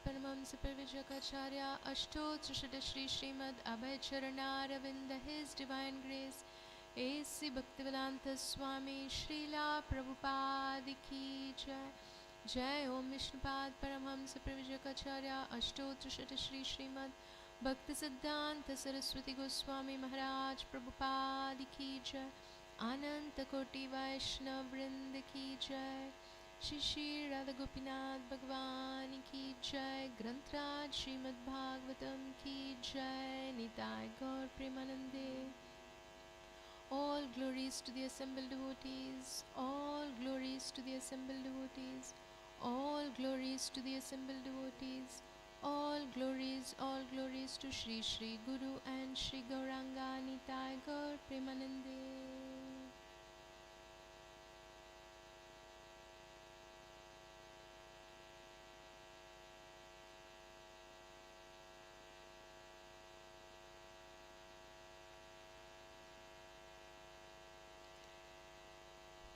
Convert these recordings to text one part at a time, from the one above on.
Paramahamsa Parivijakacarya Ashtotra Shri Srimad Abhay Charanaravindha His Divine Grace A.C. Bhaktivedanta Swami Srila Prabhupada Ki Jai Jai Om Vishnupad Paramahamsa Parivijakacarya Ashtotra Shri Srimad Bhaktisiddhanta Saraswati Goswami Maharaj Prabhupada Ki Jai Ananta Koti Vaishnava Vrinda Ki Jai Shri Shri Radha Gopinath Bhagwan Ki Jai Grantraj Srimad Bhagavatam Ki Jai Nitai Gaur Premanande. All glories to the assembled devotees, all glories to the assembled devotees, all glories to the assembled devotees, all glories to Shri Shri Guru and Shri Gauranga Nitai Gaur Premanande.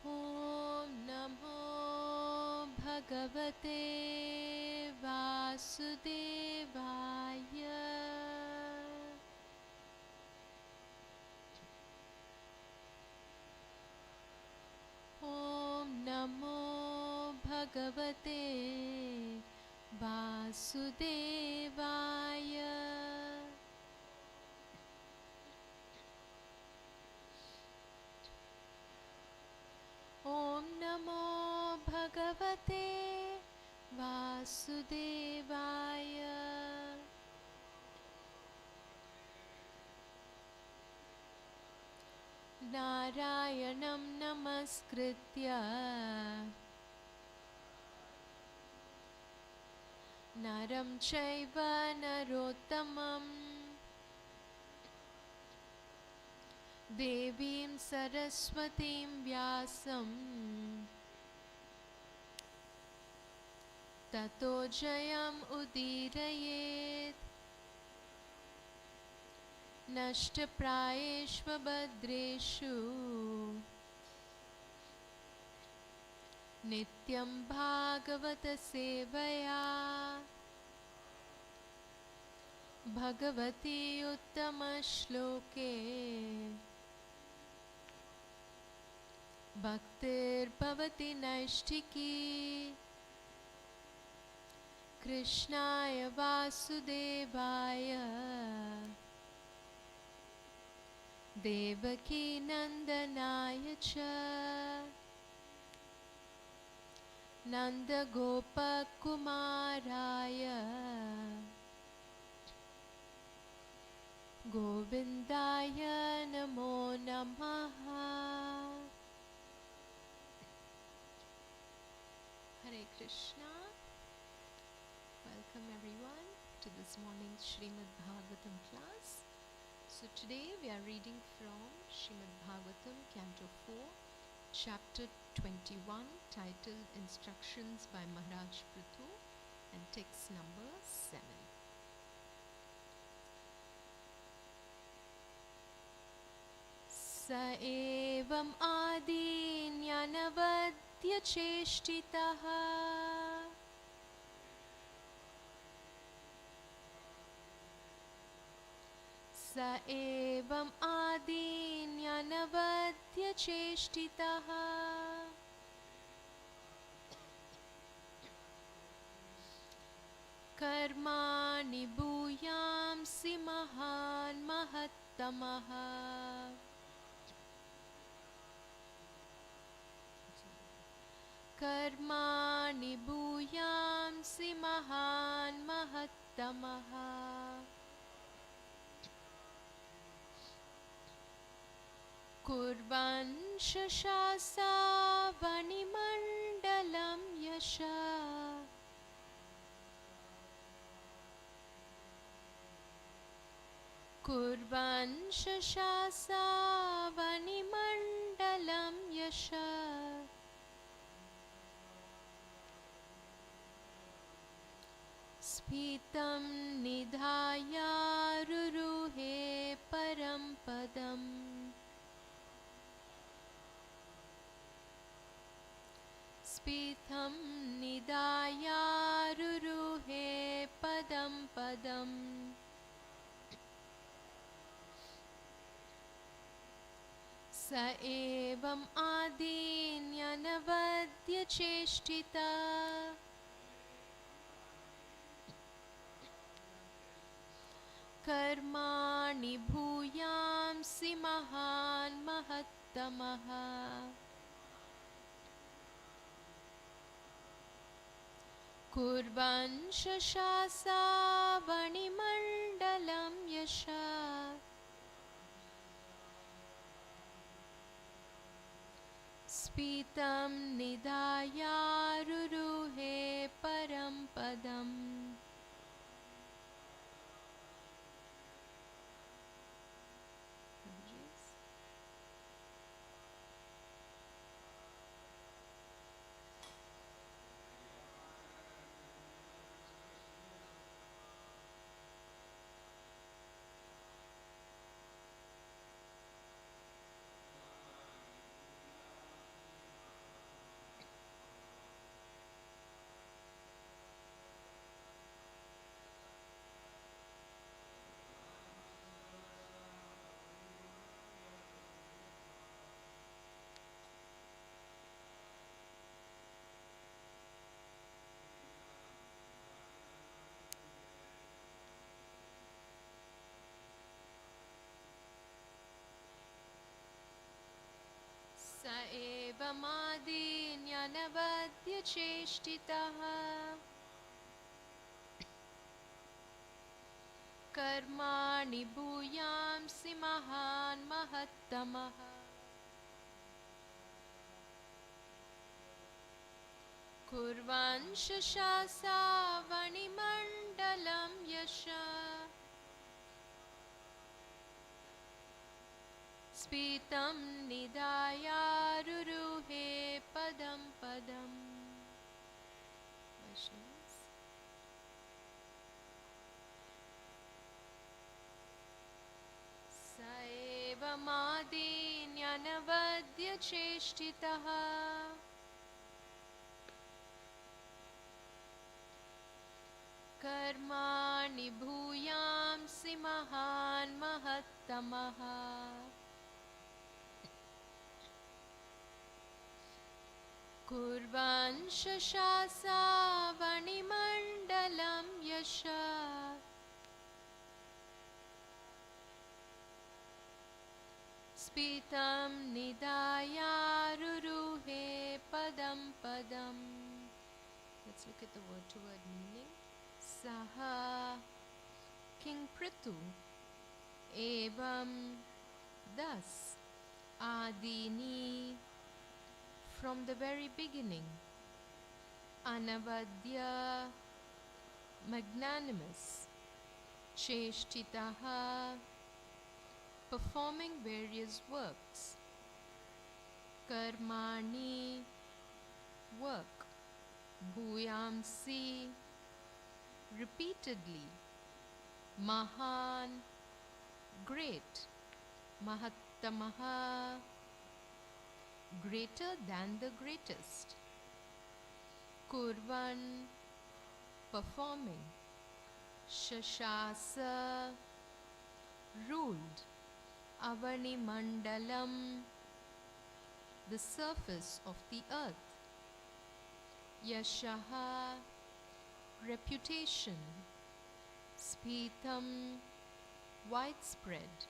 Om Namo Bhagavate Vasudevaya. Om Namo Bhagavate Vasudevaya. Om Namo Bhagavate Vasudevaya. Narayanam Namaskritya Naram Chaiva Narottamam Devim Saraswatim Vyasam Tato Jayam Udirayet Nashtaprayeshva Bhadreshu Nityam Bhagavata Sevaya Bhagavati Uttama Shloke Bhaktir Bhavati Naishtiki Krishnaya Vasudevaya Devaki Nandanaya Cha Nanda Gopa Kumaraya Govindaya Namo Namaha. Hare Krishna. Welcome everyone to this morning's Srimad Bhagavatam class. So today we are reading from Srimad Bhagavatam, Canto 4, Chapter 21, titled Instructions by Maharaj Pṛthu, and text number 7. Sa evam adi jnanavadya cheshtitaha Sa evam adi jnanavadya cheshtitaha Karmani bhuyamsi mahan mahattamaha Karmani bhuyamsi mahan mahattamaha Kurvan shashasa vanimandalam yasha Kurvan shashasa vanimandalam yasha Spitam nidhaya ruruhe param padam Spitam nidhaya ruruhe स एवम् आदिन्यनवद्य चेष्टिता कर्माणि भूयांसि महान् महत्तमः कुर्वन् शशासावणिमण्डलं यशा स्फीतं निधायारुरुहे परं पदम् स एवमादिन्यनवद्य चेष्टितः कर्माणि भूयांसि महान् महत्तमः कुर्वन् शशासावणिमण्डलं यशा स्फीतं निधायारुरुहे पदं पदम् स एवमादिन्यनवद्य चेष्टितः कर्माणि भूयांसि महान् महत्तमः कुर्वन् शशासावणिमण्डलं यशा स्फीतं निधायारुरुहे पदं पदम्. Let's look at the word-to-word meaning. Saha, King Pṛthu, Evam, thus, Adini, from the very beginning, Anavadya, magnanimous, Cheshtitaha, performing various works, Karmani, work, Bhuyamsi, repeatedly, Mahan, great, Mahattamaha, greater than the greatest, Kurvan, performing, Shashasa, ruled, Avani Mandalam, the surface of the earth, Yashaha, reputation, Spitham, widespread,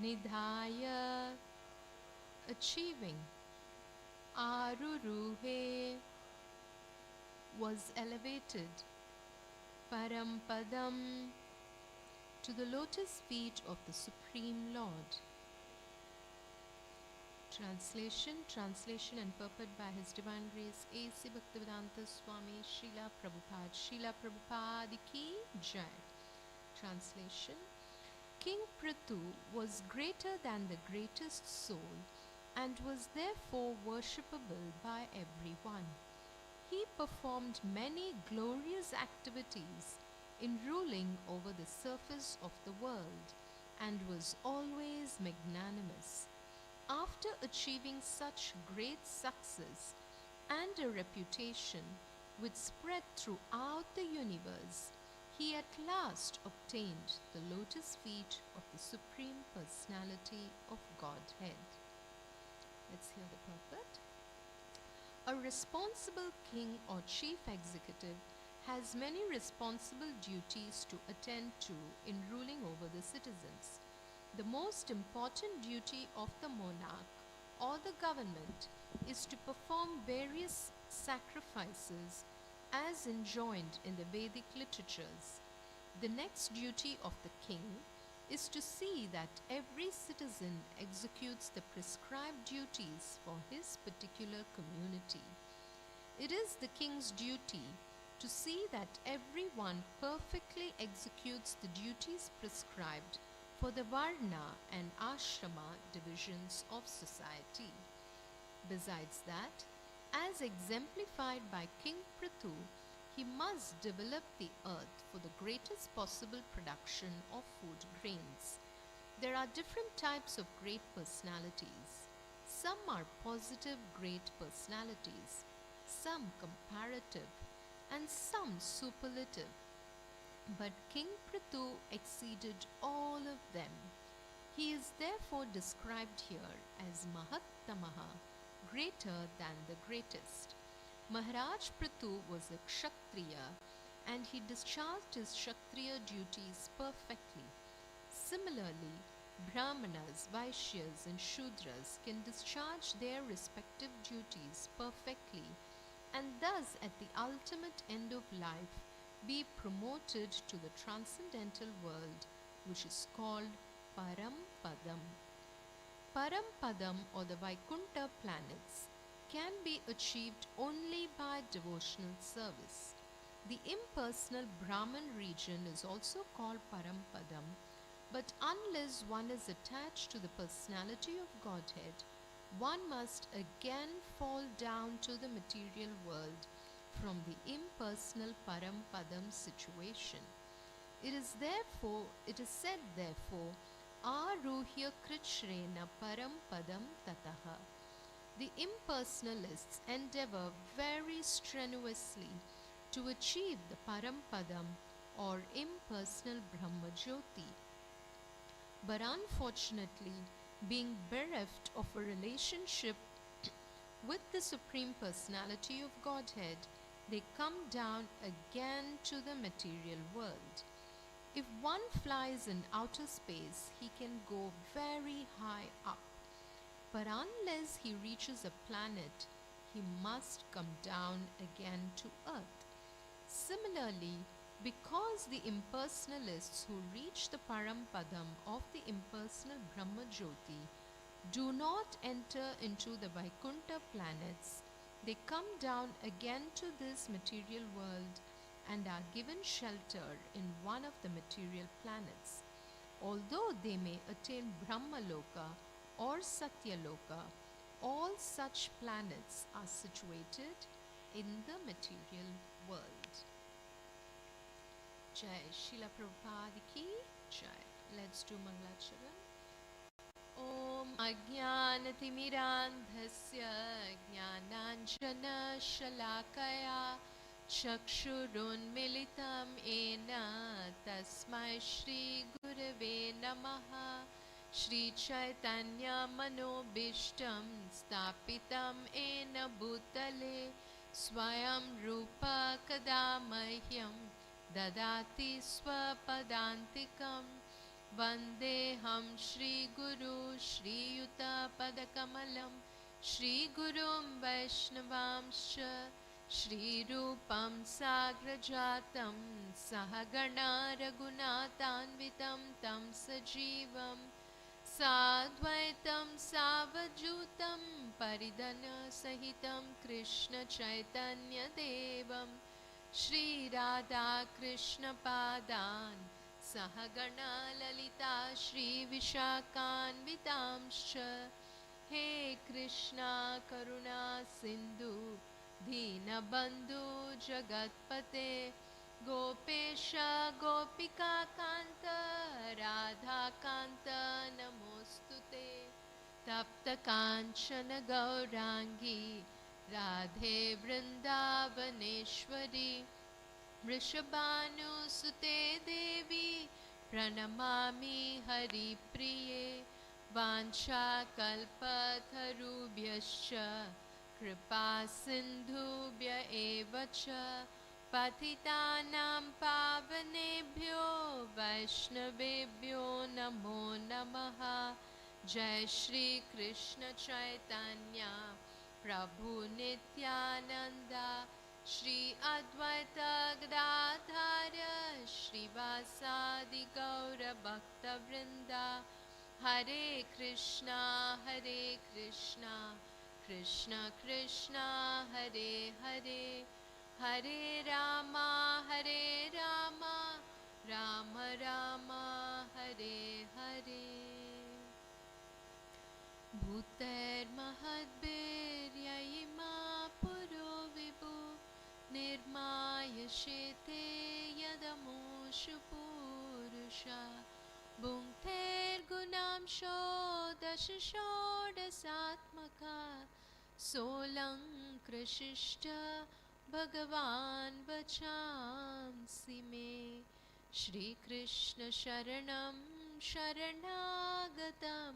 Nidhaya, achieving, Aruruhe, was elevated, Parampadam, to the lotus feet of the Supreme Lord. Translation and purport by His Divine Grace A.C. Bhaktivedanta Swami Srila Prabhupada Ki Jai. Translation. King Pṛthu was greater than the greatest soul and was therefore worshipable by everyone. He performed many glorious activities in ruling over the surface of the world and was always magnanimous. After achieving such great success and a reputation which spread throughout the universe, he at last obtained the lotus feet of the Supreme Personality of Godhead. Let's hear the purport. A responsible king or chief executive has many responsible duties to attend to in ruling over the citizens. The most important duty of the monarch or the government is to perform various sacrifices as enjoined in the Vedic literatures. The next duty of the king is to see that every citizen executes the prescribed duties for his particular community. It is the king's duty to see that everyone perfectly executes the duties prescribed for the Varna and Ashrama divisions of society. Besides that, as exemplified by King Pṛthu, he must develop the earth for the greatest possible production of food grains. There are different types of great personalities. Some are positive great personalities, some comparative, and some superlative. But King Pṛthu exceeded all of them. He is therefore described here as Mahattamaha, greater than the greatest. Maharaj Pṛthu was a Kshatriya and he discharged his Kshatriya duties perfectly. Similarly, Brahmanas, Vaishyas and Shudras can discharge their respective duties perfectly and thus at the ultimate end of life be promoted to the transcendental world which is called Parampadam. Parampadam or the Vaikuntha planets can be achieved only by devotional service. The impersonal Brahman region is also called Parampadam, but unless one is attached to the personality of Godhead, one must again fall down to the material world from the impersonal Parampadam situation. It is said therefore, Aruhya Krichrena Parampadam Tataha. The impersonalists endeavor very strenuously to achieve the Parampadam or impersonal Brahmajyoti. But unfortunately, being bereft of a relationship with the Supreme Personality of Godhead, they come down again to the material world. If one flies in outer space, he can go very high up. But unless he reaches a planet, he must come down again to earth. Similarly, because the impersonalists who reach the Parampadam of the impersonal Brahmajyoti do not enter into the Vaikuntha planets, they come down again to this material world and are given shelter in one of the material planets. Although they may attain Brahmaloka or Satyaloka, all such planets are situated in the material world. Jai Srila Prabhupada ki Jai. Let's do Mangalacharan. Om Ajnanatimirandhasya Jnananjana Shalakaya Chakshurunmilitam Ena Tasmai Shri Gurave Namaha Shri Chaitanya Manobishtam Stapitam Ena Bhutale Swayam Rupa Kadamahyam Dadati Swapadantikam Vandeham Shri Guru Shri Yuta Padakamalam Shri Gurum Vaishnavamscha Shri Rupam Sagrajatam Sahagana Raghunatanvitam Tam Sajivam Sadvaitam Savajutam Paridana Sahitam Krishna Chaitanya Devam Shri Radha Krishna Padan Sahagana Lalita Shri Vishakanvitamscha He Krishna Karuna Sindhu Deenabandhu Jagatpate Gopesha Gopika Kanta Radha Kanta Namostute Tapta Kanchana Gaurangi Radhe Vrindavaneshwari Vrishabhanu Sute Devi Pranamami Hari Priye Vancha kalpatarubhyascha kripa sindhubhya eva cha patitanam pavanebhyo vaishnavebhyo namo namaha. Jai Shri Krishna Chaitanya Prabhu Nityananda Shri Advaita Gadadhara Shri Vasadi Gaura Bhakta Vrinda. Hare Krishna, Krishna Krishna, Hare Hare, Hare Rama, Rama Rama, Hare Hare. Bhuter Mahadbhiryayima Puro Vibhu Nirmaya Shete Yadamoshu Purusha Bhunkter Gunam Shodasatmaka Solang Krishishta Bhagavan Vachamsi Me Shri Krishna Sharanam Sharanagatam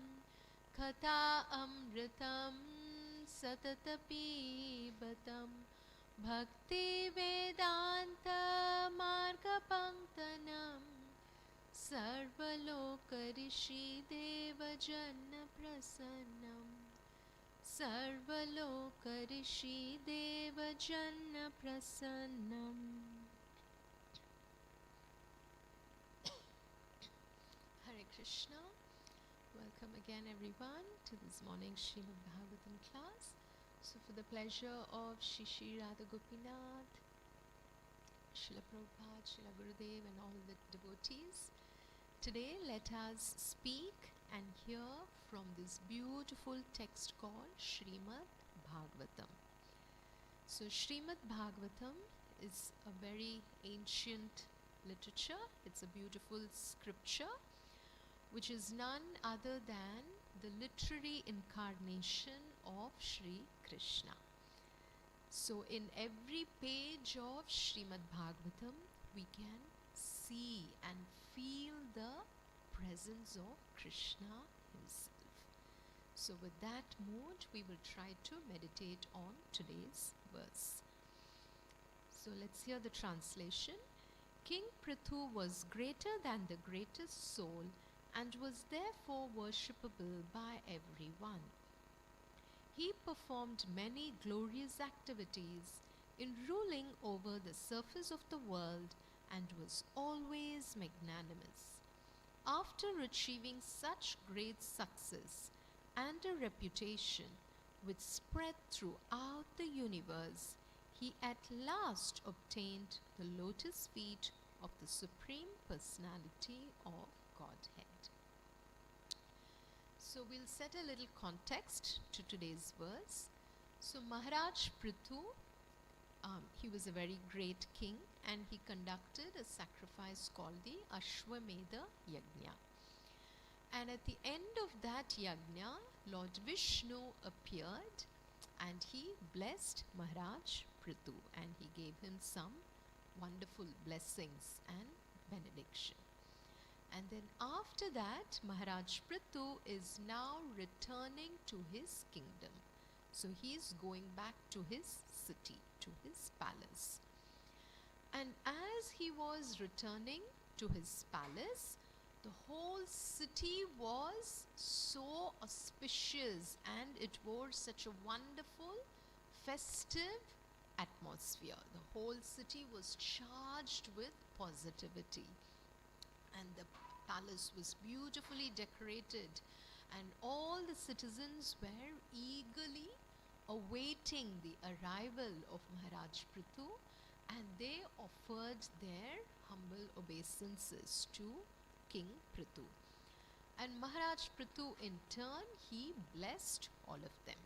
Katha Amritam Satatapibatam Bhakti Vedanta Marga Panktanam Sarvalokarishi Devajanna Prasannam Sarvalokarishi Devajanna Prasannam. Hare Krishna. Welcome again everyone to this morning Srimad Bhagavatam class. So for the pleasure of Shri Radha Gopinath, Srila Prabhupada, Srila Gurudev and all the devotees, today let us speak and hear from this beautiful text called Srimad Bhagavatam. So Srimad Bhagavatam is a very ancient literature. It's a beautiful scripture which is none other than the literary incarnation of Sri Krishna. So in every page of Srimad Bhagavatam, we can see and feel the presence of Krishna himself. So with that mood, we will try to meditate on today's verse. So let's hear the translation. King Pṛthu was greater than the greatest soul and was therefore worshipable by everyone. He performed many glorious activities in ruling over the surface of the world and was always magnanimous. After achieving such great success and a reputation which spread throughout the universe, he at last obtained the lotus feet of the Supreme Personality of Godhead. So we'll set a little context to today's verse. So Maharaj Pṛthu, he was a very great king and he conducted a sacrifice called the Ashwamedha Yajna. And at the end of that yajna, Lord Vishnu appeared and he blessed Maharaj Pṛthu and he gave him some wonderful blessings and benediction. And then after that, Maharaj Pṛthu is now returning to his kingdom. So he is going back to his city, to his palace. And as he was returning to his palace, the whole city was so auspicious and it wore such a wonderful, festive atmosphere. The whole city was charged with positivity. And the palace was beautifully decorated and all the citizens were eagerly awaiting the arrival of Maharaj Pṛthu and they offered their humble obeisances to King Pṛthu. And Maharaj Pṛthu in turn, he blessed all of them.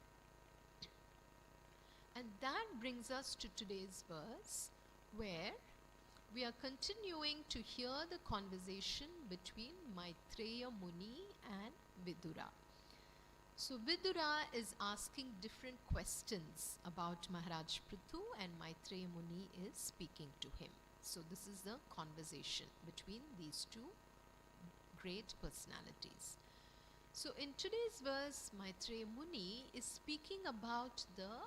And that brings us to today's verse where we are continuing to hear the conversation between Maitreya Muni and Vidura. So Vidura is asking different questions about Maharaj Pṛthu and Maitreya Muni is speaking to him. So this is the conversation between these two great personalities. So in today's verse, Maitreya Muni is speaking about the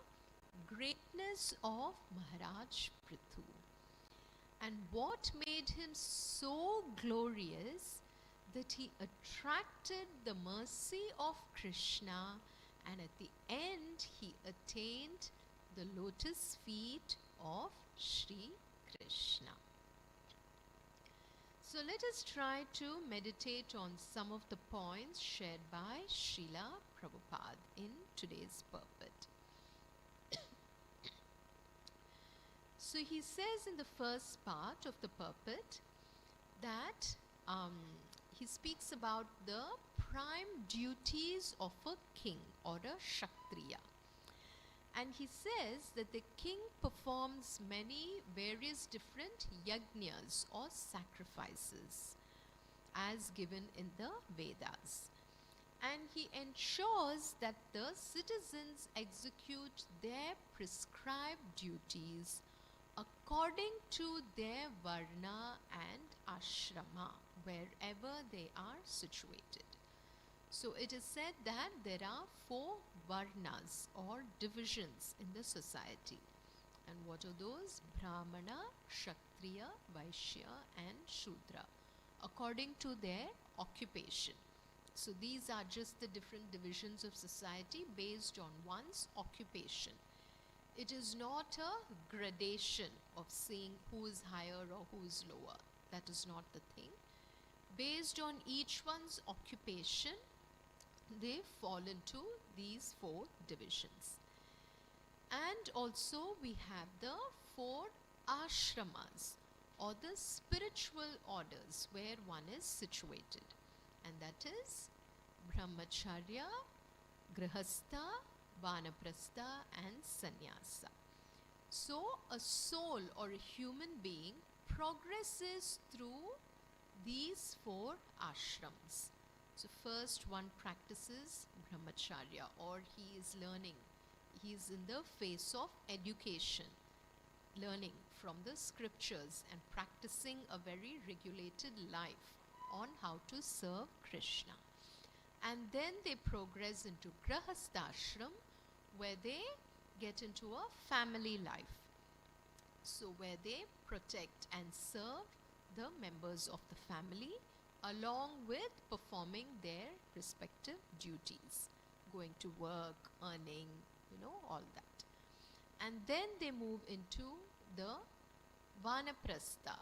greatness of Maharaj Pṛthu and what made him so glorious that he attracted the mercy of Krishna, and at the end he attained the lotus feet of Sri Krishna. So let us try to meditate on some of the points shared by Srila Prabhupada in today's purport. So he says in the first part of the purport that he speaks about the prime duties of a king or a Kshatriya. And he says that the king performs many various different yajnas or sacrifices as given in the Vedas. And he ensures that the citizens execute their prescribed duties according to their varna and ashrama, wherever they are situated. So it is said that there are 4 varnas or divisions in the society. And what are those? Brahmana, Kshatriya, Vaishya and Shudra, according to their occupation. So these are just the different divisions of society based on one's occupation. It is not a gradation of seeing who is higher or who is lower. That is not the thing. Based on each one's occupation, they fall into these 4 divisions. And also we have the 4 ashramas or the spiritual orders where one is situated, and that is brahmacharya, grihastha, vanaprastha and sannyasa. So a soul or a human being progresses through these 4 ashrams. So first one practices brahmacharya, or he is learning. He is in the phase of education, learning from the scriptures and practicing a very regulated life on how to serve Krishna. And then they progress into grahasthashram, where they get into a family life. So where they protect and serve the members of the family along with performing their respective duties, going to work, earning, all that. And then they move into the vanaprastha,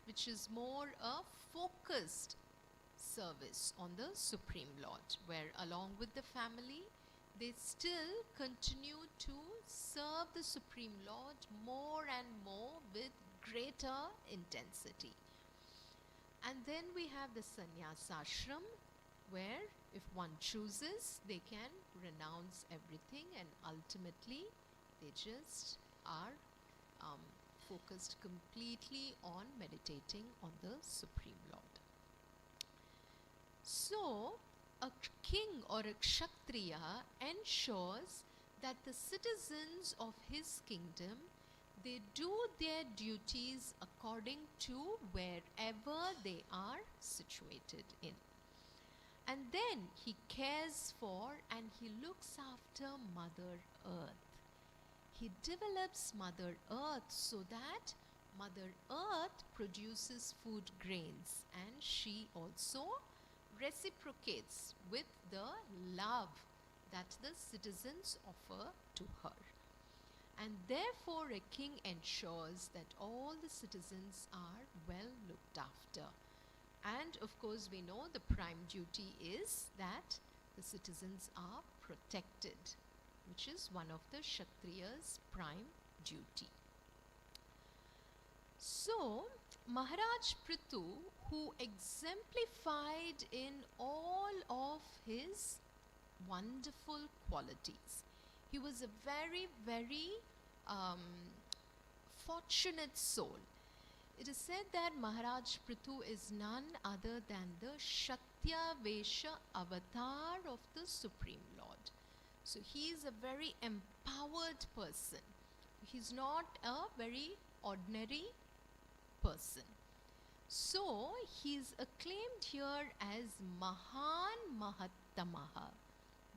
which is more a focused service on the Supreme Lord, where along with the family, they still continue to serve the Supreme Lord more and more with greater intensity. And then we have the sannyasashram, where if one chooses, they can renounce everything and ultimately they just are focused completely on meditating on the Supreme Lord. So a king or a kshatriya ensures that the citizens of his kingdom, they do their duties according to wherever they are situated in. And then he cares for and he looks after Mother Earth. He develops Mother Earth so that Mother Earth produces food grains, and she also reciprocates with the love that the citizens offer to her. And therefore a king ensures that all the citizens are well looked after. And of course we know the prime duty is that the citizens are protected, which is one of the Kshatriya's prime duty. So Maharaj Pṛthu, who exemplified in all of his wonderful qualities, he was a very, very fortunate soul. It is said that Maharaj Pṛthu is none other than the Shatyavesha avatar of the Supreme Lord. So he is a very empowered person. He is not a very ordinary person. So he's acclaimed here as Mahan Mahattamaha.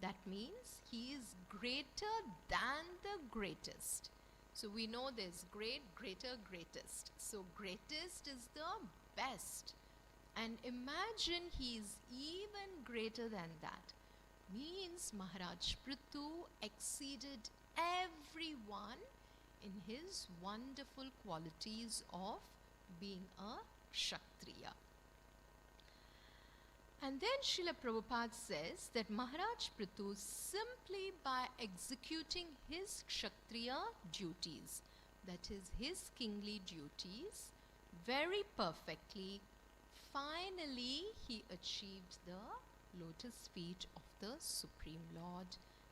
That means he is greater than the greatest. So we know there's great, greater, greatest. So greatest is the best. And imagine he is even greater than that. Means Maharaj Pṛthu exceeded everyone in his wonderful qualities of being a Kshatriya. And then Srila Prabhupada says that Maharaj Pṛthu, simply by executing his Kshatriya duties, that is his kingly duties, very perfectly, finally he achieved the lotus feet of the Supreme Lord,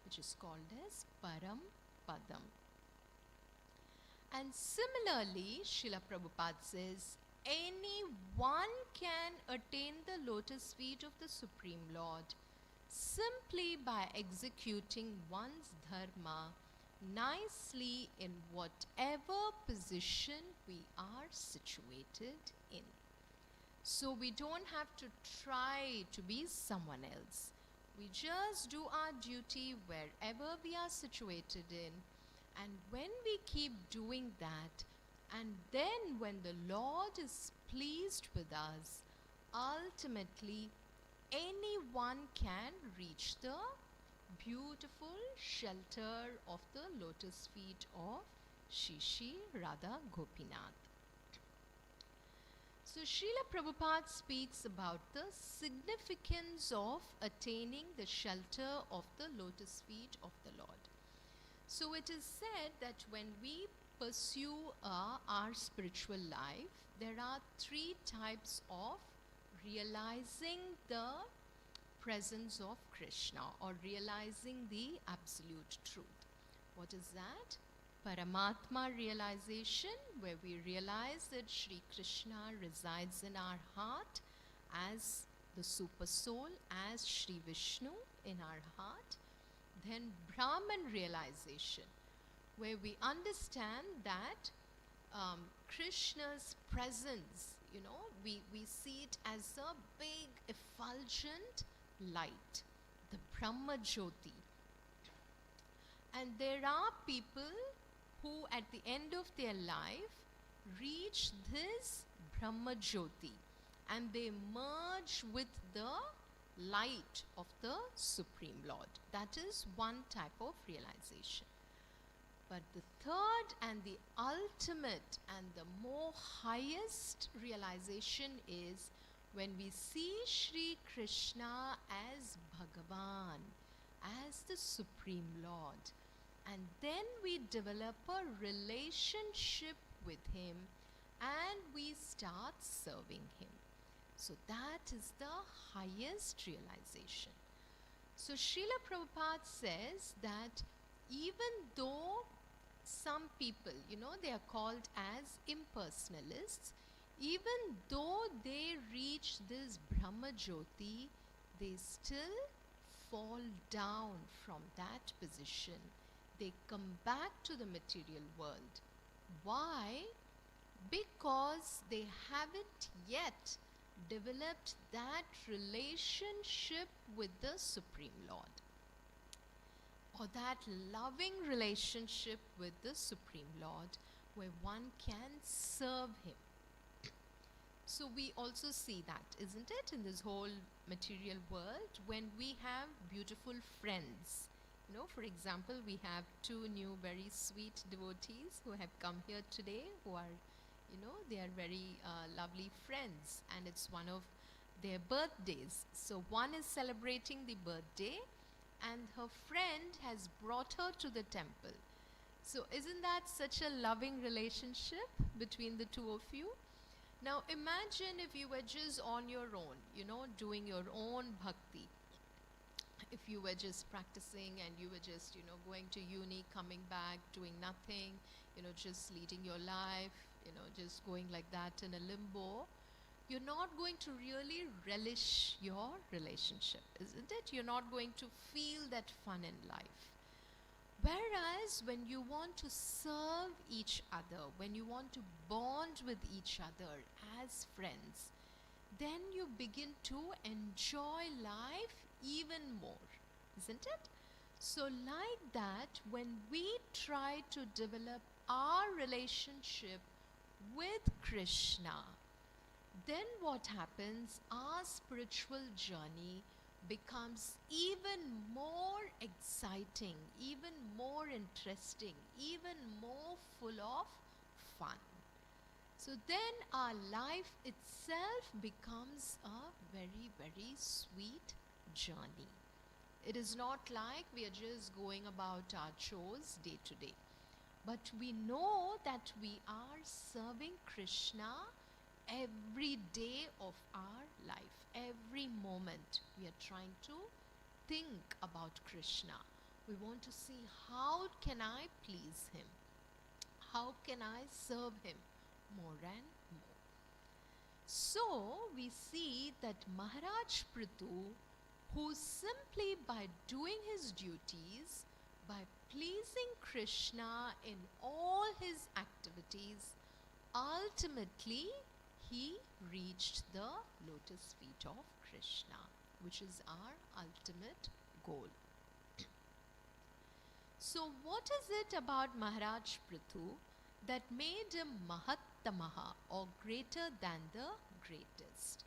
which is called as Param Padam. And similarly, Srila Prabhupada says, anyone can attain the lotus feet of the Supreme Lord simply by executing one's dharma nicely in whatever position we are situated in. So we don't have to try to be someone else. We just do our duty wherever we are situated in. And when we keep doing that, and then when the Lord is pleased with us, ultimately anyone can reach the beautiful shelter of the lotus feet of Shishi Radha Gopinath. So Srila Prabhupada speaks about the significance of attaining the shelter of the lotus feet of the Lord. So it is said that when we pursue our spiritual life, there are three types of realizing the presence of Krishna or realizing the absolute truth. What is that? Paramatma realization, where we realize that Sri Krishna resides in our heart as the super soul, as Sri Vishnu in our heart. Then Brahman realization, where we understand that Krishna's presence, we see it as a big effulgent light, the Brahma Jyoti. And there are people who at the end of their life reach this Brahma Jyoti and they merge with the light of the Supreme Lord. That is one type of realization. But the third and the ultimate and the more highest realization is when we see Sri Krishna as Bhagavan, as the Supreme Lord. And then we develop a relationship with him and we start serving him. So that is the highest realization. So Srila Prabhupada says that even though some people, they are called as impersonalists, even though they reach this Brahma Jyoti, they still fall down from that position. They come back to the material world. Why? Because they haven't yet developed that relationship with the Supreme Lord, or that loving relationship with the Supreme Lord where one can serve him. So we also see that, isn't it, in this whole material world, when we have beautiful friends. For example, we have two new very sweet devotees who have come here today, who are, they are very lovely friends, and it's one of their birthdays. So one is celebrating the birthday, and her friend has brought her to the temple. So isn't that such a loving relationship between the two of you? Now imagine if you were just on your own, doing your own bhakti. If you were just practicing and you were just, going to uni, coming back, doing nothing, just leading your life, just going like that in a limbo, you're not going to really relish your relationship, isn't it? You're not going to feel that fun in life. Whereas when you want to serve each other, when you want to bond with each other as friends, then you begin to enjoy life even more, isn't it? So like that, when we try to develop our relationship with Krishna, then what happens? Our spiritual journey becomes even more exciting, even more interesting, even more full of fun. So then our life itself becomes a very, very sweet journey. It is not like we are just going about our chores day to day, but we know that we are serving Krishna every day of our life. Every moment we are trying to think about Krishna. We want to see, how can I please him? How can I serve him more and more? So we see that Maharaj Pṛthu, who simply by doing his duties, by pleasing Krishna in all his activities, ultimately he reached the lotus feet of Krishna, which is our ultimate goal. So what is it about Maharaj Pṛthu that made him Mahattamaha, or greater than the greatest?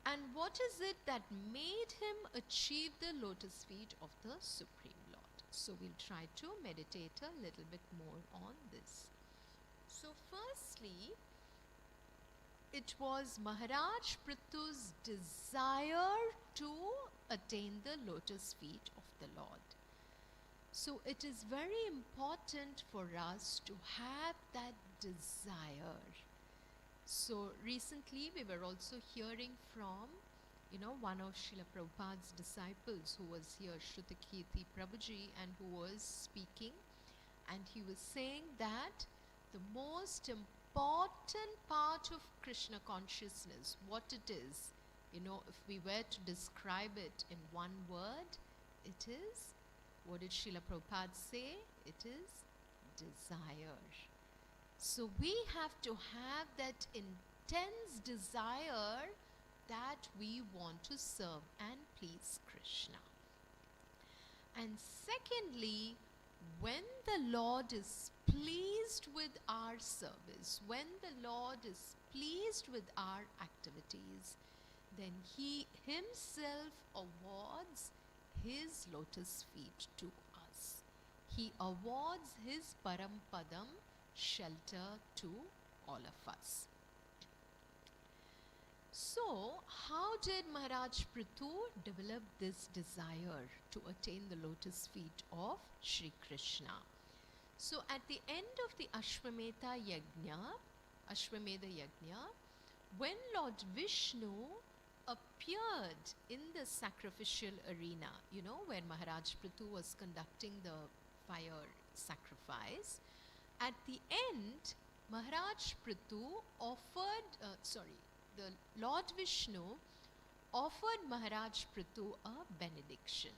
And what is it that made him achieve the lotus feet of the Supreme Lord? So we'll try to meditate a little bit more on this. So firstly, it was Maharaj Pṛthu's desire to attain the lotus feet of the Lord. So it is very important for us to have that desire. So recently we were also hearing from, one of Srila Prabhupada's disciples who was here, Shrutakirti Prabhuji, and who was speaking, and he was saying that the most important part of Krishna consciousness, what it is, if we were to describe it in one word, it is, what did Srila Prabhupada say? It is desire. So we have to have that intense desire that we want to serve and please Krishna. And secondly, when the Lord is pleased with our service, when the Lord is pleased with our activities, then he himself awards his lotus feet to us. He awards his Parampadam shelter to all of us. So, how did Maharaj Pṛthu develop this desire to attain the lotus feet of Shri Krishna? So, at the end of the Ashwamedha Yajna, when Lord Vishnu appeared in the sacrificial arena, where Maharaj Pṛthu was conducting the fire sacrifice, at the end, Maharaj Pṛthu the Lord Vishnu offered Maharaj Pṛthu a benediction.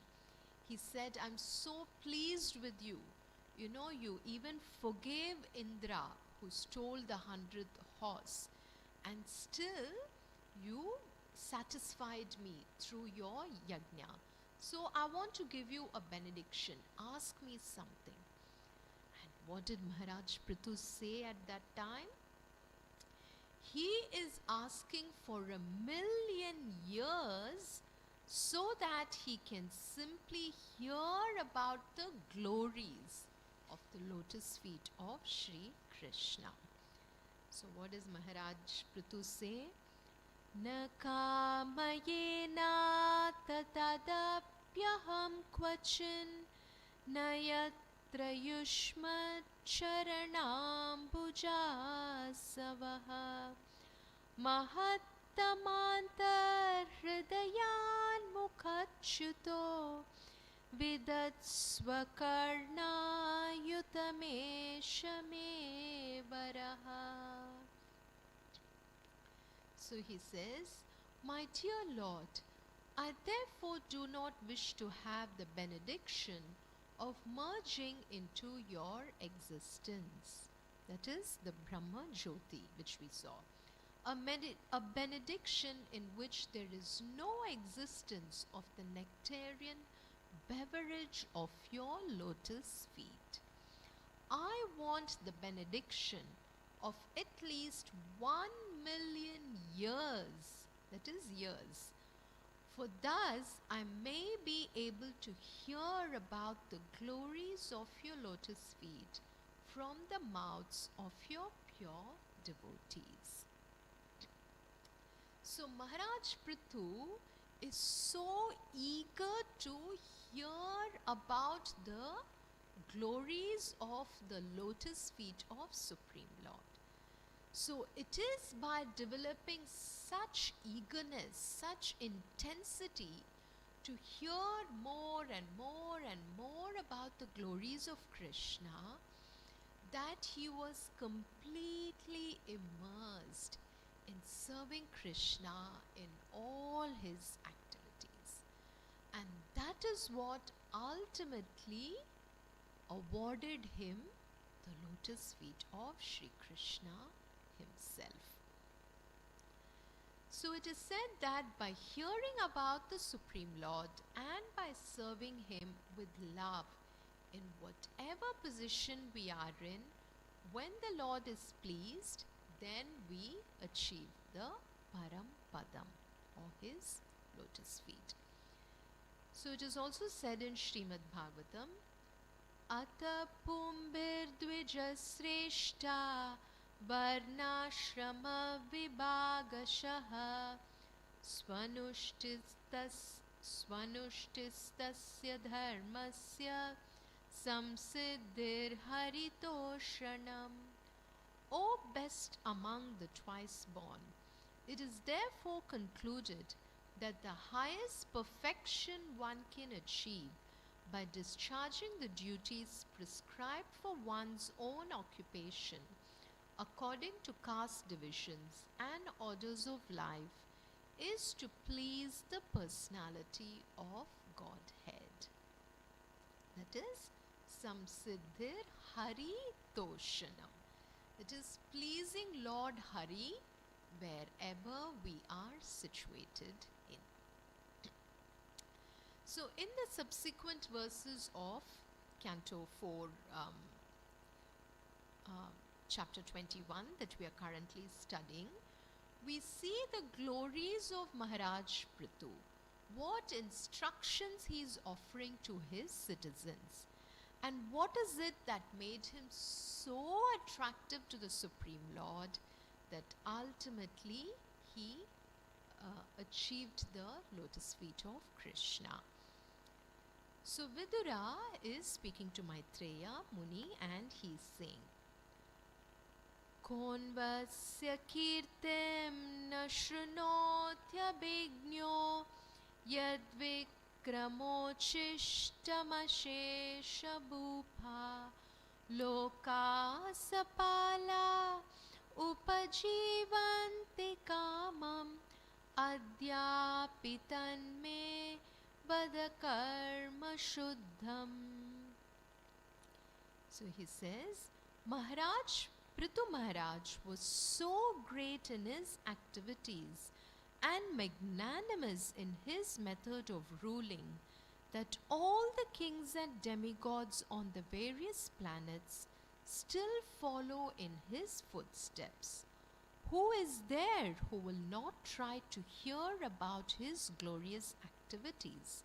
He said, I'm so pleased with you. You even forgave Indra, who stole the 100th horse, and still you satisfied me through your yajna. So I want to give you a benediction. Ask me something. And what did Maharaj Pṛthu say at that time? He is asking for 1,000,000 years so that he can simply hear about the glories of the lotus feet of Shri Krishna. So what does Maharaj Pṛthu say? Na kamayena tatadapyaham kvachin nayatra yushmat charanam bhujasavaha mahattamantar hridayan mukhachuto vidatsvakarna yutamesha varaha. So he says, my dear Lord, I therefore do not wish to have the benediction of merging into your existence. That is the Brahma Jyoti which we saw. a benediction in which there is no existence of the nectarian beverage of your lotus feet. I want the benediction of at least 1,000,000 years, that is years, for thus I may be able to hear about the glories of your lotus feet from the mouths of your pure devotees. So Maharaj Pṛthu is so eager to hear about the glories of the lotus feet of Supreme Lord. So it is by developing such eagerness, such intensity to hear more and more and more about the glories of Krishna that he was completely immersed in serving Krishna in all his activities. And that is what ultimately awarded him the lotus feet of Sri Krishna himself. So it is said that by hearing about the Supreme Lord and by serving him with love in whatever position we are in, when the Lord is pleased, then we achieve the Param Padam or his lotus feet. So it is also said in Srimad Bhagavatam, Ata Pumbir Dvija Sreshta Varnashrama Vibhagashaha Swanushtistasya Dharmasya Samsiddhir Haritoshanam. O best among the twice born, it is therefore concluded that the highest perfection one can achieve by discharging the duties prescribed for one's own occupation according to caste divisions and orders of life is to please the personality of Godhead. That is Samsiddhir Haritoshanam. It is pleasing Lord Hari wherever we are situated in. So in the subsequent verses of Canto 4, chapter 21 that we are currently studying, we see the glories of Maharaj Pṛthu, what instructions he is offering to his citizens. And what is it that made him so attractive to the Supreme Lord that ultimately he achieved the lotus feet of Krishna. So Vidura is speaking to Maitreya Muni and he is saying, Konvasya kirtem na shrunothyabhigno yadvikramochishtamashesha bhupha lokasapala upajivanti kamam adyapitan me vadakarma shuddham. So he says, Pṛthu Maharaj was so great in his activities and magnanimous in his method of ruling that all the kings and demigods on the various planets still follow in his footsteps. Who is there who will not try to hear about his glorious activities?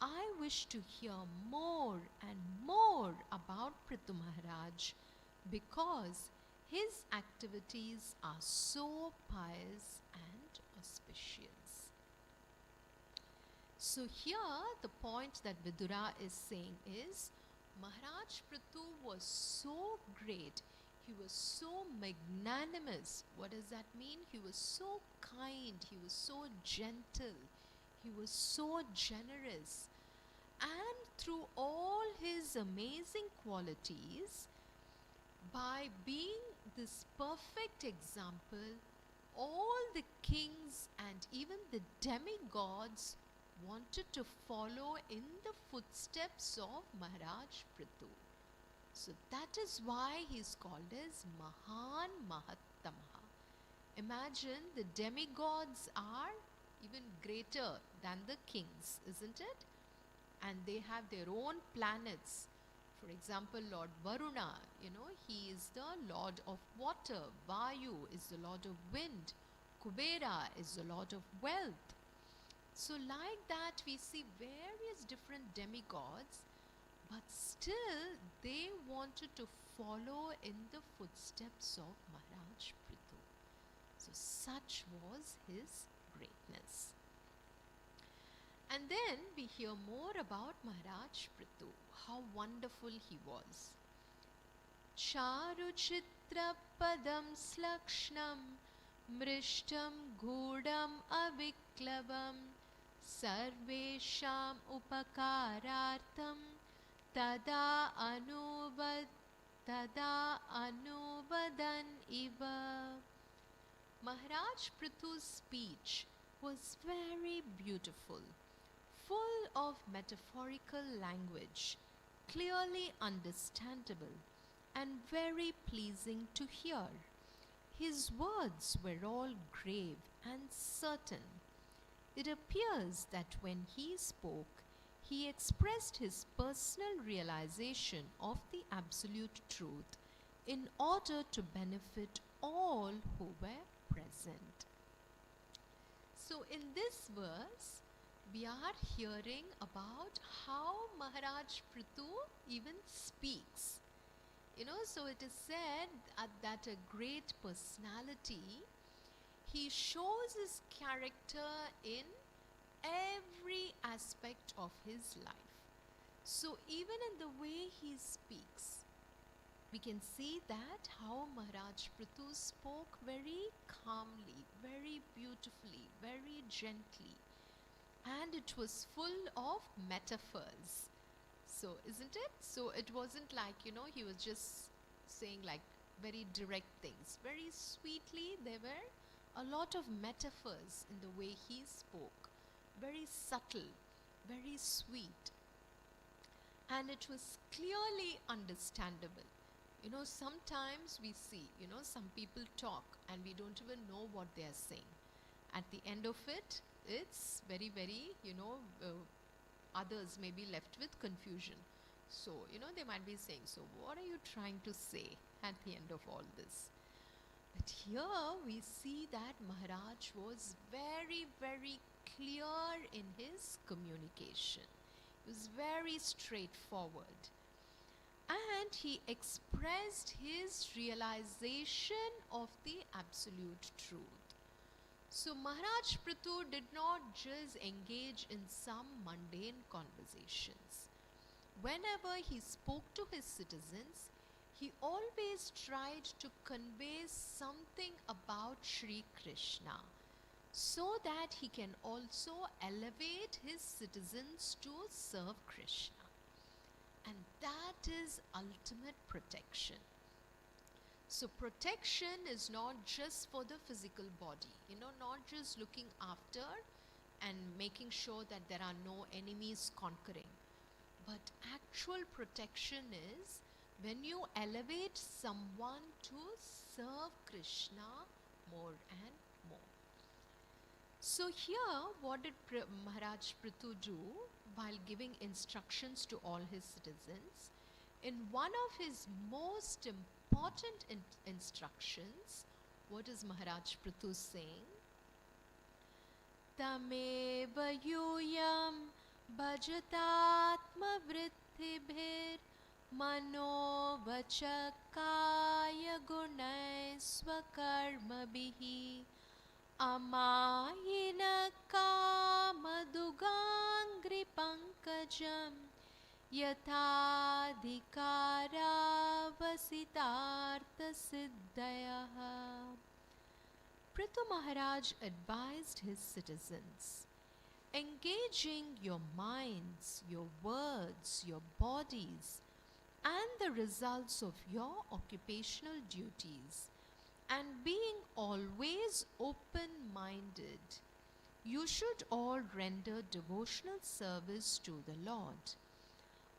I wish to hear more and more about Pṛthu Maharaj because his activities are so pious and auspicious. So here the point that Vidura is saying is, Maharaj Pṛthu was so great, he was so magnanimous. What does that mean? He was so kind, he was so gentle, he was so generous. And through all his amazing qualities, by being this perfect example, all the kings and even the demigods wanted to follow in the footsteps of Maharaj Pṛthu. So that is why he is called as Mahan Mahattamaha. Imagine the demigods are even greater than the kings, isn't it? And they have their own planets. For example, Lord Varuna, he is the Lord of water. Vayu is the Lord of wind. Kubera is the Lord of wealth. So like that, we see various different demigods, but still they wanted to follow in the footsteps of Maharaj Pṛthu. So such was his greatness. And then we hear more about Maharaj Pṛthu, how wonderful he was. Charu chitra padam slakshnam mrishtam gudam aviklavam sarvesham upakarartam tada anuvadan iva. Maharaj Pṛthu's speech was very beautiful, full of metaphorical language, clearly understandable, and very pleasing to hear. His words were all grave and certain. It appears that when he spoke, he expressed his personal realization of the absolute truth in order to benefit all who were present. So in this verse, we are hearing about how Maharaj Pṛthu even speaks. So it is said that a great personality, he shows his character in every aspect of his life. So even in the way he speaks, we can see that how Maharaj Pṛthu spoke very calmly, very beautifully, very gently. And it was full of metaphors. So, isn't it? So, it wasn't like, he was just saying like very direct things. Very sweetly, there were a lot of metaphors in the way he spoke. Very subtle, very sweet. And it was clearly understandable. Sometimes we see, some people talk and we don't even know what they are saying. At the end of it, it's very, very, others may be left with confusion. So, they might be saying, so what are you trying to say at the end of all this? But here we see that Maharaj was very, very clear in his communication. He was very straightforward. And he expressed his realization of the absolute truth. So Maharaj Pṛthu did not just engage in some mundane conversations. Whenever he spoke to his citizens, he always tried to convey something about Sri Krishna so that he can also elevate his citizens to serve Krishna. And that is ultimate protection. So protection is not just for the physical body, not just looking after and making sure that there are no enemies conquering. But actual protection is when you elevate someone to serve Krishna more and more. So here, what did Maharaj Pṛthu do while giving instructions to all his citizens? In one of his most important instructions, what is Maharaj Pṛthu saying? Tameva yuyam bhajatatma vrittibhir mano vachakaya gunai svakarmabhihi amayina kamadugangri pankajam yatadhikara vasitartha siddhayaha. Pṛthu Maharaj advised his citizens, engaging your minds, your words, your bodies, and the results of your occupational duties, and being always open-minded, you should all render devotional service to the Lord.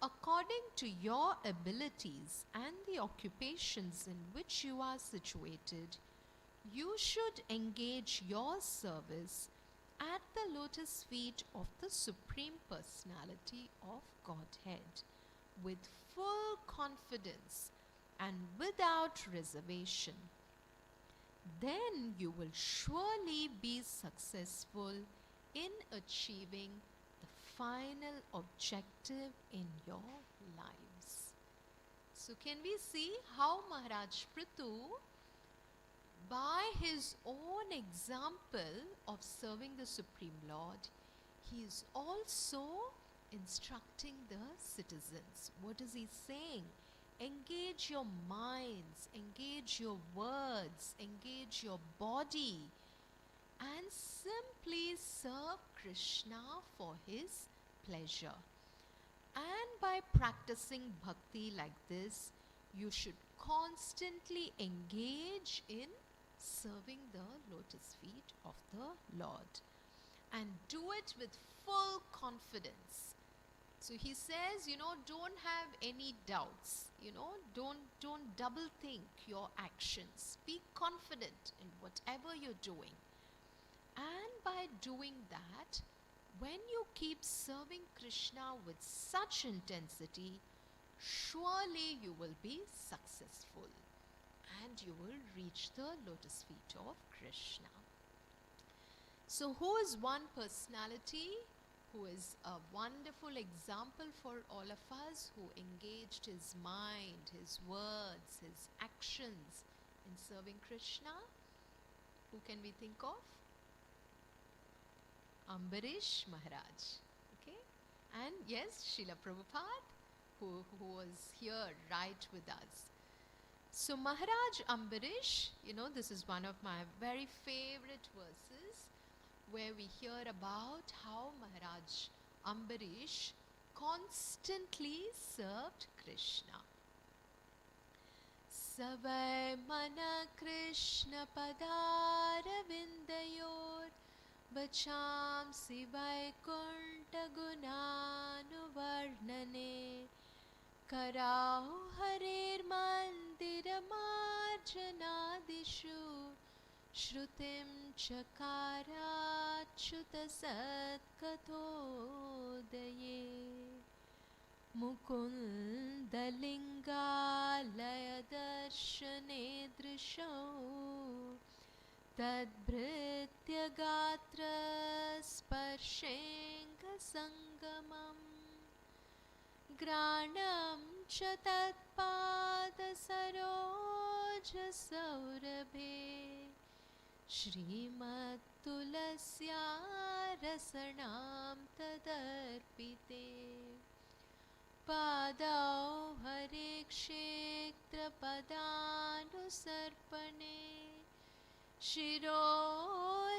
According to your abilities and the occupations in which you are situated, you should engage your service at the lotus feet of the Supreme Personality of Godhead with full confidence and without reservation. Then you will surely be successful in achieving the final objective in your lives. So can we see how Maharaj Pṛthu, by his own example of serving the Supreme Lord, he is also instructing the citizens. What is he saying? Engage your minds, engage your words, engage your body, and simply serve Krishna for his pleasure. And by practicing bhakti like this, you should constantly engage in serving the lotus feet of the Lord, and do it with full confidence. So he says, don't have any doubts, don't double think your actions. Be confident in whatever you're doing. And by doing that, when you keep serving Krishna with such intensity, surely you will be successful and you will reach the lotus feet of Krishna. So who is one personality who is a wonderful example for all of us, who engaged his mind, his words, his actions in serving Krishna? Who can we think of? Ambarish Maharaj. Okay? And yes, Srila Prabhupada, who was here right with us. So Maharaj Ambarish, this is one of my very favorite verses, where we hear about how Maharaj Ambarish constantly served Krishna. Savai mana Krishna padaravindayor vachamsi vaikunta gunanuvarnane karau harir mandiramarjanadishu shrutim chakarachyuta satkathodaye mukundalingalaya darshane drishau tadbhritya gatra sparshenga sangamam granam cha tatpada saroja saurabhe Shrimat Tulasya Rasanam Tadarpite Padau Hare Kshetra Padanusarpane Shiro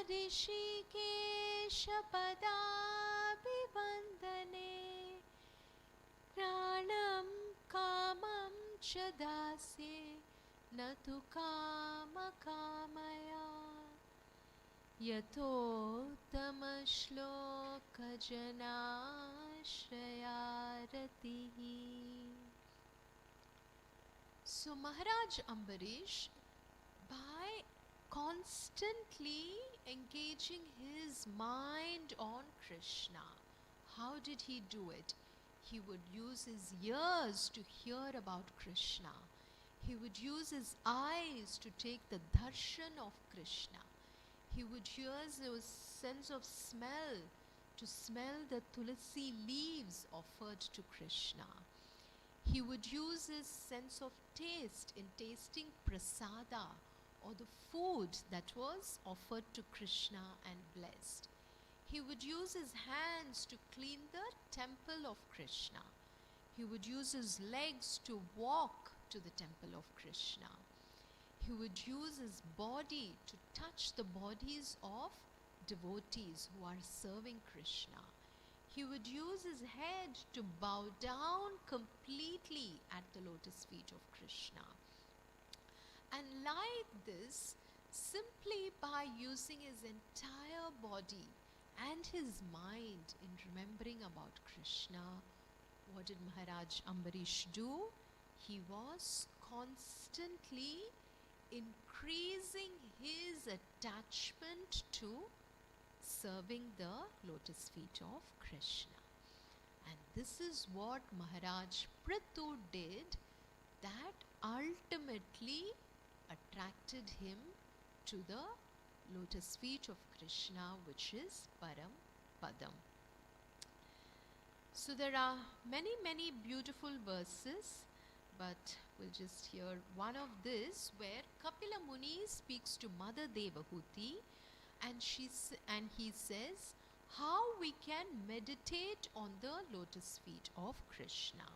Rishikesha Padabhivandane Pranam Kamam Chadasye Natu Kama Kamaya Yatottama Shloka Janashrayaratihi. So Maharaj Ambarish, by constantly engaging his mind on Krishna, how did he do it? He would use his ears to hear about Krishna. He would use his eyes to take the darshan of Krishna. He would use his sense of smell to smell the tulasi leaves offered to Krishna. He would use his sense of taste in tasting prasada, or the food that was offered to Krishna and blessed. He would use his hands to clean the temple of Krishna. He would use his legs to walk to the temple of Krishna. He would use his body to touch the bodies of devotees who are serving Krishna. He would use his head to bow down completely at the lotus feet of Krishna. And like this, simply by using his entire body and his mind in remembering about Krishna, what did Maharaj Ambarish do? He was constantly increasing his attachment to serving the lotus feet of Krishna. And this is what Maharaj Pṛthu did that ultimately attracted him to the lotus feet of Krishna, which is Param Padam. So there are many beautiful verses, but we'll just hear one of this where Kapila Muni speaks to Mother Devahuti, and he says how we can meditate on the lotus feet of Krishna.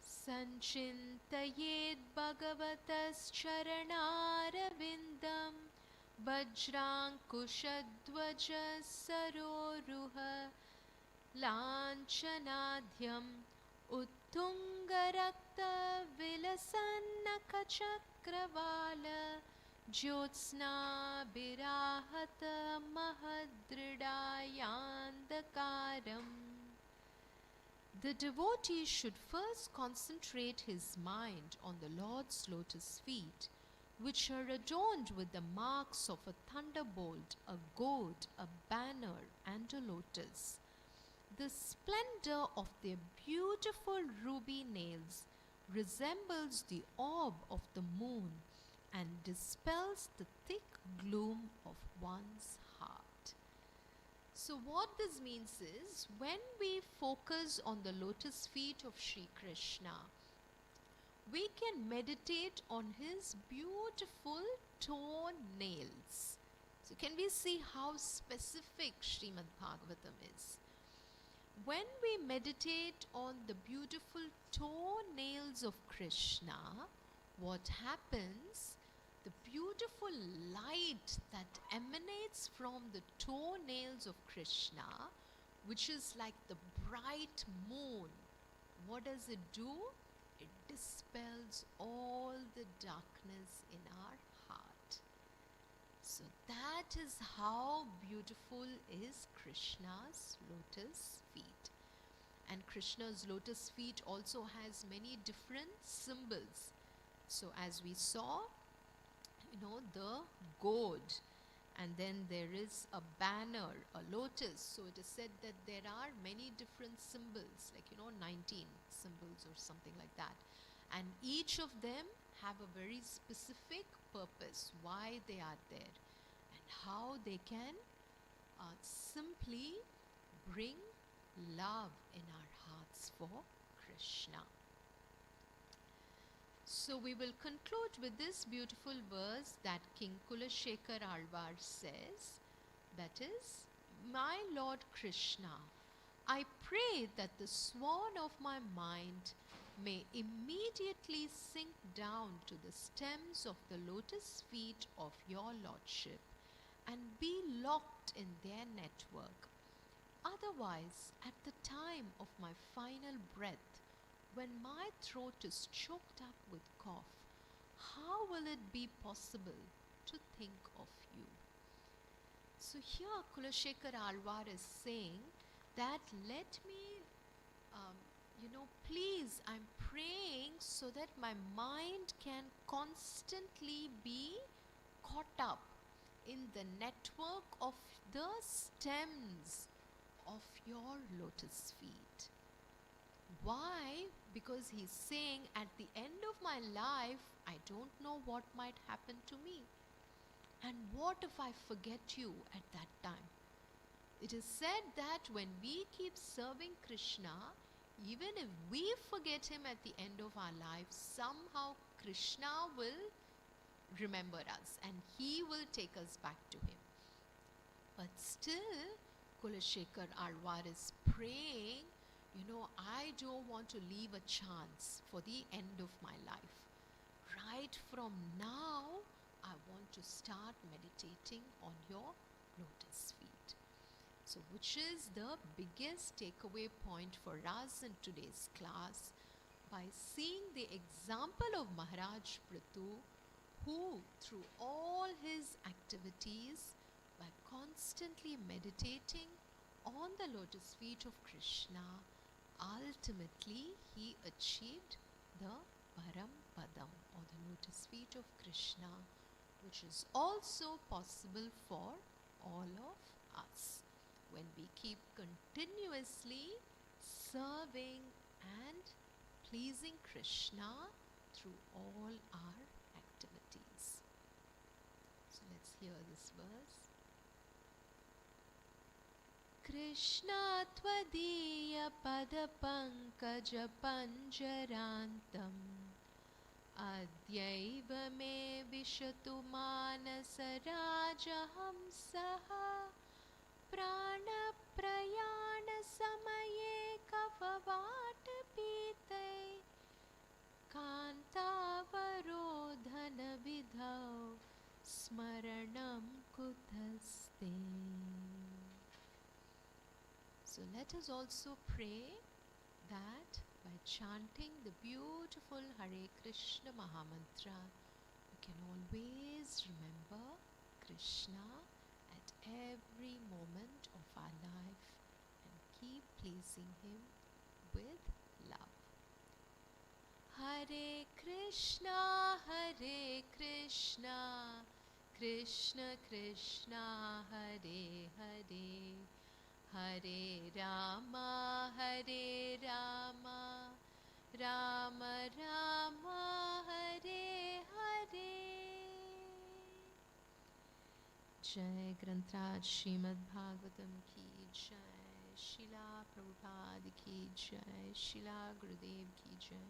Sanchintayed Bhagavatas Charanarvindam Vajrankushadvaja Saroruha Lanchanadhyam Uttungarakta Vilasanaka Chakravala Jyotsna Birahata Mahadridayandakaram. The devotee should first concentrate his mind on the Lord's lotus feet, which are adorned with the marks of a thunderbolt, a goad, a banner, and a lotus. The splendor of their beautiful ruby nails resembles the orb of the moon and dispels the thick gloom of one's heart. So what this means is, when we focus on the lotus feet of Sri Krishna, we can meditate on his beautiful toenails. So can we see how specific Srimad Bhagavatam is? When we meditate on the beautiful toenails of Krishna, what happens? The beautiful light that emanates from the toenails of Krishna, which is like the bright moon, what does it do? It dispels all the darkness in our heart. So that is how beautiful is Krishna's lotus feet. And Krishna's lotus feet also has many different symbols. So as we saw, the goad, and then there is a banner, a lotus. So it is said that there are many different symbols, like 19 symbols or something like that, and each of them have a very specific purpose, why they are there and how they can simply bring love in our hearts for Krishna. So we will conclude with this beautiful verse that King Kulashekar Alvar says, that is, my Lord Krishna, I pray that the swan of my mind may immediately sink down to the stems of the lotus feet of your Lordship and be locked in their network. Otherwise, at the time of my final breath, when my throat is choked up with cough, how will it be possible to think of you? So here Kulashekar Alvar is saying that let me, please, I'm praying so that my mind can constantly be caught up in the network of the stems of your lotus feet. Why? Because he's saying at the end of my life, I don't know what might happen to me. And what if I forget you at that time? It is said that when we keep serving Krishna, even if we forget him at the end of our life, somehow Krishna will remember us and he will take us back to him. But still, Kulashekar Alvar is praying, I don't want to leave a chance for the end of my life. Right from now, I want to start meditating on your lotus feet. So which is the biggest takeaway point for us in today's class? By seeing the example of Maharaj Pṛthu, who through all his activities, by constantly meditating on the lotus feet of Krishna, ultimately he achieved the Param Padam, or the lotus feet of Krishna, which is also possible for all of us when we keep continuously serving and pleasing Krishna through all our activities. So let's hear this verse. Krishna tvadiya pada pankaja panjarantam adyaiva me vishatu manasa rajahamsaha prana prayana samaye kavavatapite kantavarodhana vidhau smaranam kutaste. So let us also pray that by chanting the beautiful Hare Krishna Mahamantra, we can always remember Krishna at every moment of our life and keep pleasing Him with love. Hare Krishna, Krishna Krishna, Hare Hare, Hare Rama, Rama Rama, Hare Hare. Jai Grantraj Srimad Bhagavatam ki jai, Srila Prabhupada ki jai, Srila Gurudev ki jai.